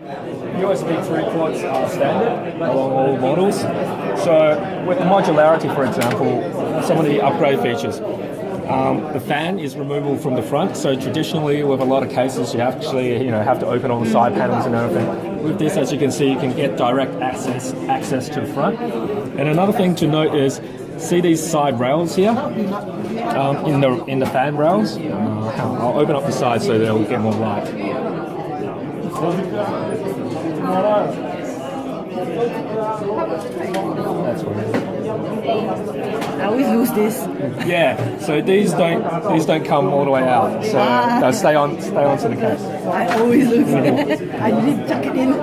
USB 3 ports are standard along all models. So with the modularity, for example, some of the upgrade features. The fan is removable from the front, so traditionally with a lot of cases you actually have to open all the side panels and everything. With this, as you can see, you can get direct access to the front. And another thing to note is, see these side rails here in the fan rails? I'll open up the side so they'll get more light. That's what it is. I always lose this. Yeah, so these don't come all the way out, so they'll stay onto the case. I always lose it. I need to chuck it in.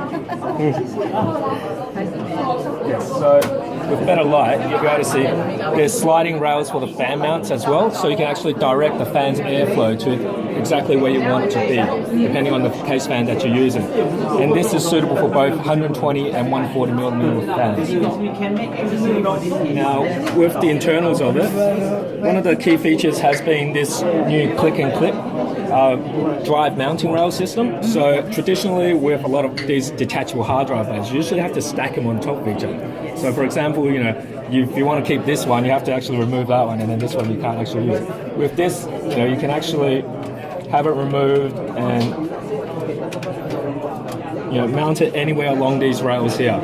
Yes, so with better light, you'll be able to see there's sliding rails for the fan mounts as well, so you can actually direct the fan's airflow to exactly where you want it to be, depending on the case fan that you're using. And this is suitable for both 120 and 140mm fans. Now, with the internals of it, one of the key features has been this new click and clip drive mounting rail system. So traditionally with a lot of these detachable hard drive bays, you usually have to stack them on top of each other. So for example, if you want to keep this one, you have to actually remove that one, and then this one you can't actually use. With this, you can actually have it removed and mount it anywhere along these rails here.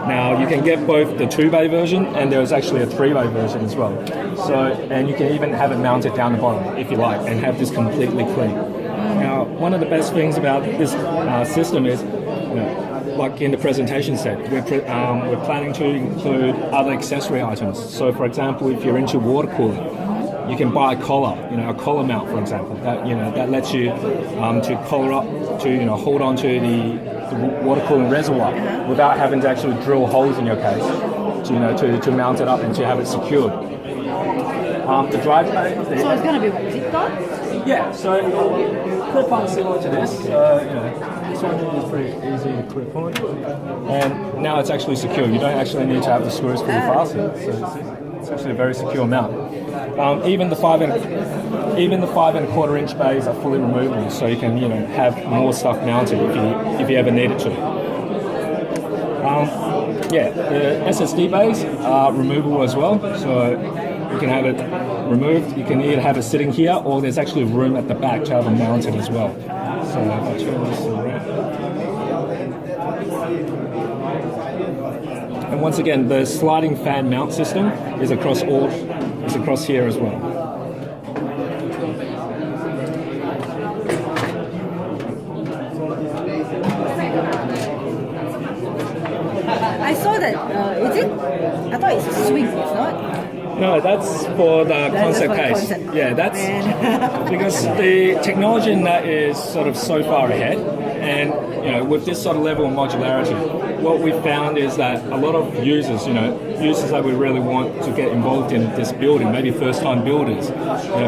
Now you can get both the 2-bay version and there's actually a 3-bay version as well. So, and you can even have it mounted down the bottom if you like and have this completely clean. Now, one of the best things about this system is, like in the presentation set, we're planning to include other accessory items. So for example, if you're into water cooling, you can buy a collar, a collar mount, for example, that lets you to collar up, to hold on to the water cooling reservoir without having to actually drill holes in your case, to mount it up and to have it secured. The drive bay. So it's going to be zip tied? Yeah. So clip on similar to this. This one is pretty easy to clip on, and now it's actually secure. You don't actually need to have the screws fully fastened. So it's actually a very secure mount. Even the 5 1/4 inch bays are fully removable, so you can have more stuff mounted if you ever need it to. The SSD bays are removable as well, so you can have it removed. You can either have it sitting here, or there's actually room at the back to have it mounted as well. So if I turn this around. And once again, the sliding fan mount system is across here as well. I saw that. Is it? I thought it's a swing. It's not. No, that's for the concept case. Concept. Yeah, that's because the technology in that is sort of so far ahead, and with this sort of level of modularity, what we found is that a lot of users, users that we really want to get involved in this building, maybe first-time builders,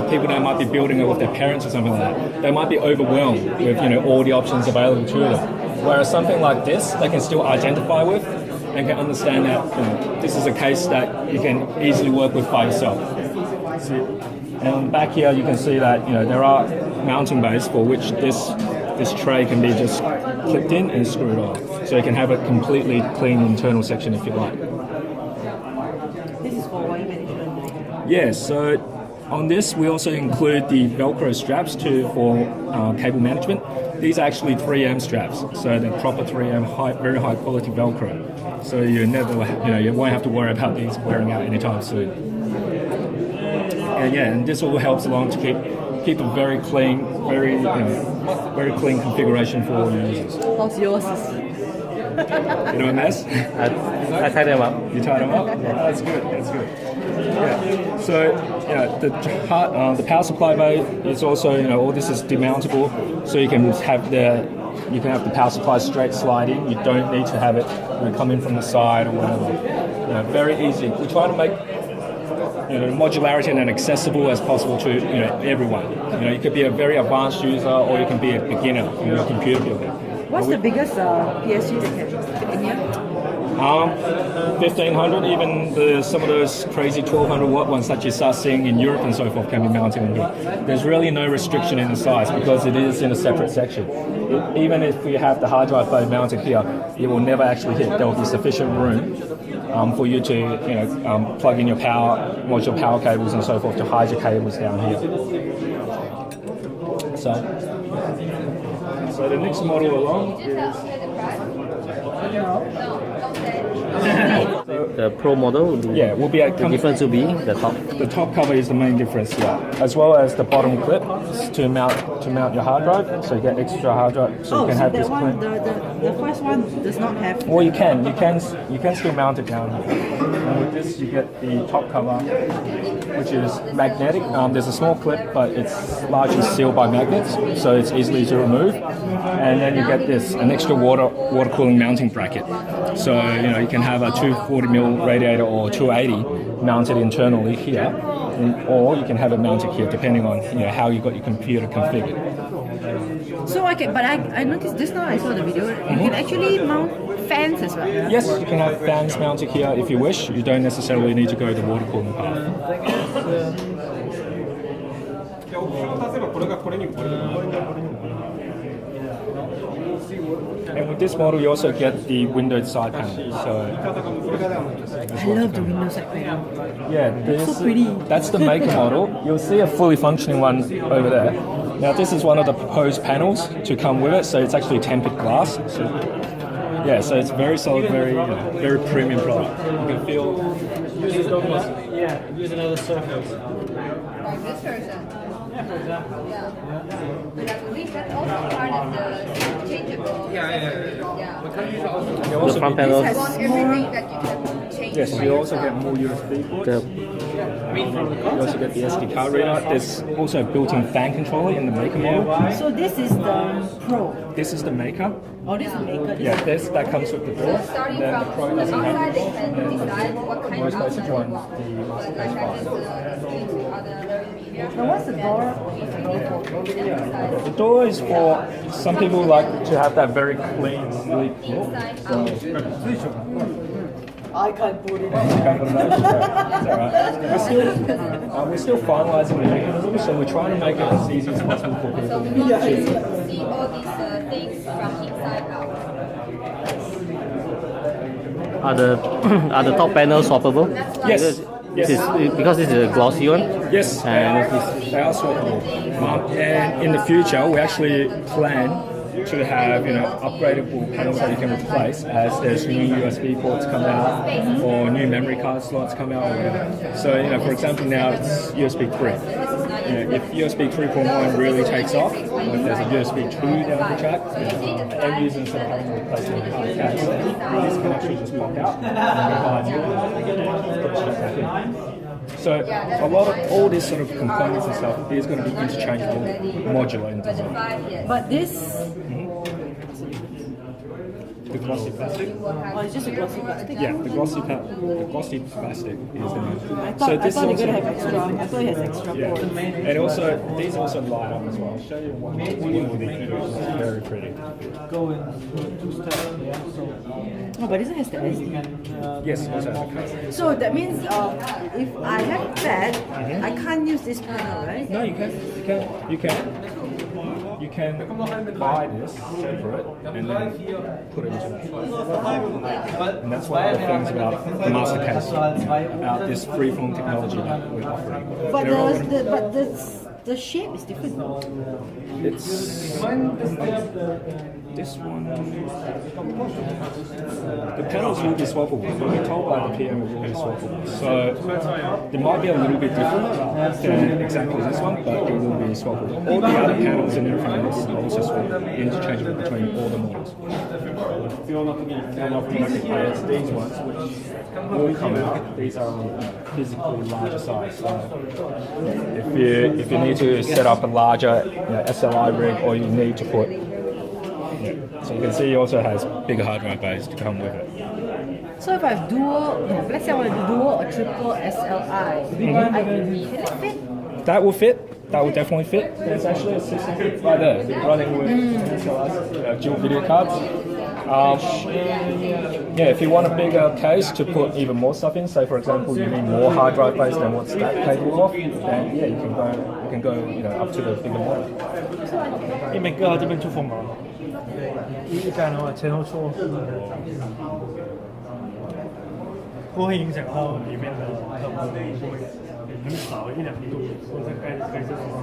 people that might be building it with their parents or something like that, they might be overwhelmed with all the options available to them. Whereas something like this, they can still identify with and can understand that this is a case that you can easily work with by yourself. And back here, you can see that there are mounting bays for which this tray can be just clipped in and screwed on, so you can have a completely clean internal section if you like. This is for wire management. Yeah, so on this we also include the Velcro straps for cable management. These are actually 3M straps, so they're proper 3M, very high quality Velcro. So you won't have to worry about these wearing out anytime soon. And this all helps along to keep a very clean, very clean configuration for all users. How's yours? You know a mess? I tied them up. You tied them up? Yeah, that's good. That's good. Yeah. So the power supply bay is also all this is demountable, so you can have the power supply straight sliding. You don't need to have it come in from the side or whatever. Very easy. We try to make modularity and accessible as possible to everyone. You could be a very advanced user, or you can be a beginner in your computer building. What's the biggest PSU that can fit in here? 1500, even some of those crazy 1200 watt ones that you start seeing in Europe and so forth can be mounted in here. There's really no restriction in the size because it is in a separate section. Even if we have the hard drive bay mounted here, it will never actually hit. There will be sufficient room for you to plug in your module power cables and so forth to hide your cables down here. So the next model along is The Pro model, will be the difference will be the top. The top cover is the main difference, as well as the bottom clip to mount your hard drive, so you get extra hard drive, so you can have this one, the first one does not have. Well, you can still mount it down here. And with this, you get the top cover, which is magnetic. There's a small clip, but it's largely sealed by magnets, so it's easy to remove. And then you get an extra water cooling mounting bracket. So you can have a 240mm radiator or 280 mounted internally here, or you can have it mounted here, depending on how you got your computer configured. So I noticed just now I saw the video. You can actually mount fans as well. Yes, you can have fans mounted here if you wish. You don't necessarily need to go the water cooling path. And with this model, you also get the windowed side panel. So I love the window side panel. yeah, So pretty. That's the maker model. You'll see a fully functioning one over there. Now, this is one of the proposed panels to come with it. So it's actually tempered glass. So it's very solid, very premium product. You can feel. Use another surface. Like this version. Yeah. But I believe that's also part of the changeable. Yeah. The front panel. This has everything that you can change. Yes, you also get more USB ports. You also get the SD card reader. There's also a built-in fan controller in the maker model. So this is the Pro. This is the maker. Oh, this is maker. That comes with the door. Starting Then the from Pro the doesn't have outside, this. they can decide what kind of Most basic outside one, they want. the But MasterCase like I 5. just explained to other media. Now what's the door? The door is for some people who like to have that very clean, sleek look. I can't put it. It's alright. We're still finalising the mechanism, so we're trying to make it as easy as possible for people. So we want to see all these things from inside out. Are the top panels swappable? Yes. Because this is a glossy one. Yes, And they are swappable. And in the future, we actually plan to have upgradable panels that you can replace as there's new USB ports come out or new memory card slots come out or whatever. So for example, now it's USB 3. If USB 3.1 really takes off, or if there's a USB 2 down the track, end users instead of having to replace it with hard case, this can actually just pop out and buy new one, put it straight back in. So all this sort of components and stuff is going to be interchangeable, modular in design. But this, The glossy plastic? oh, it's just a glossy plastic. Yeah, the glossy plastic is the main. I thought you're gonna have extra. I thought it has extra ports. And also, these also light up as well. I'll show you one more thing. It's very pretty. Oh, but this has the SD. Yes, it also has a case. So that means if I have that, I can't use this panel, right? No, you can. You can buy this separate and then put it into that. And that's one of the things about the MasterCase, about this freeform technology that we're offering. But They're all the shape is different. It's this one. The panels will be swappable. We're told by the PM it will be swappable. So it might be a little bit different than exactly this one, but it will be swappable. All the other panels and everything else are also swappable, interchangeable between all the models. And of the players, these ones, which will come out, these are physically larger size. So if you need to set up a larger SLI rig, or you need to put, so you can see it also has bigger hard drive bays to come with it. So if I have let's say I want to do dual or triple SLI, can it fit? that will fit. That will definitely fit. There's actually a system right there running with dual video cards. Yeah, if you want a bigger case to put even more stuff in, say for example you need more hard drive space than what's that capable of, then yeah, you can go up to the bigger model. 因为每个这边出风毛，一干的话前后错，不会影响到里面的很少1-2度，或者该这种话，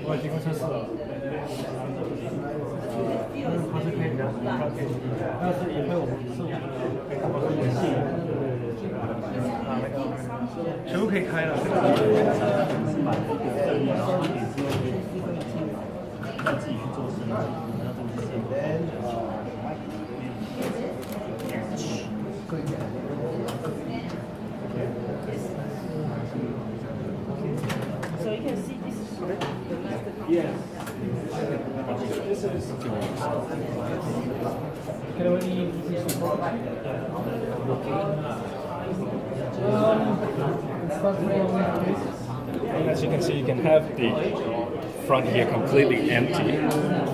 我已经测试了。它是可以的，但是也会我们是全部可以开了。So you can see this is Yes. This is and as you can see, you can have the front here completely empty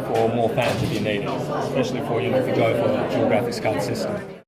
for more fans if you need it, especially for if you go for a dual graphics card system.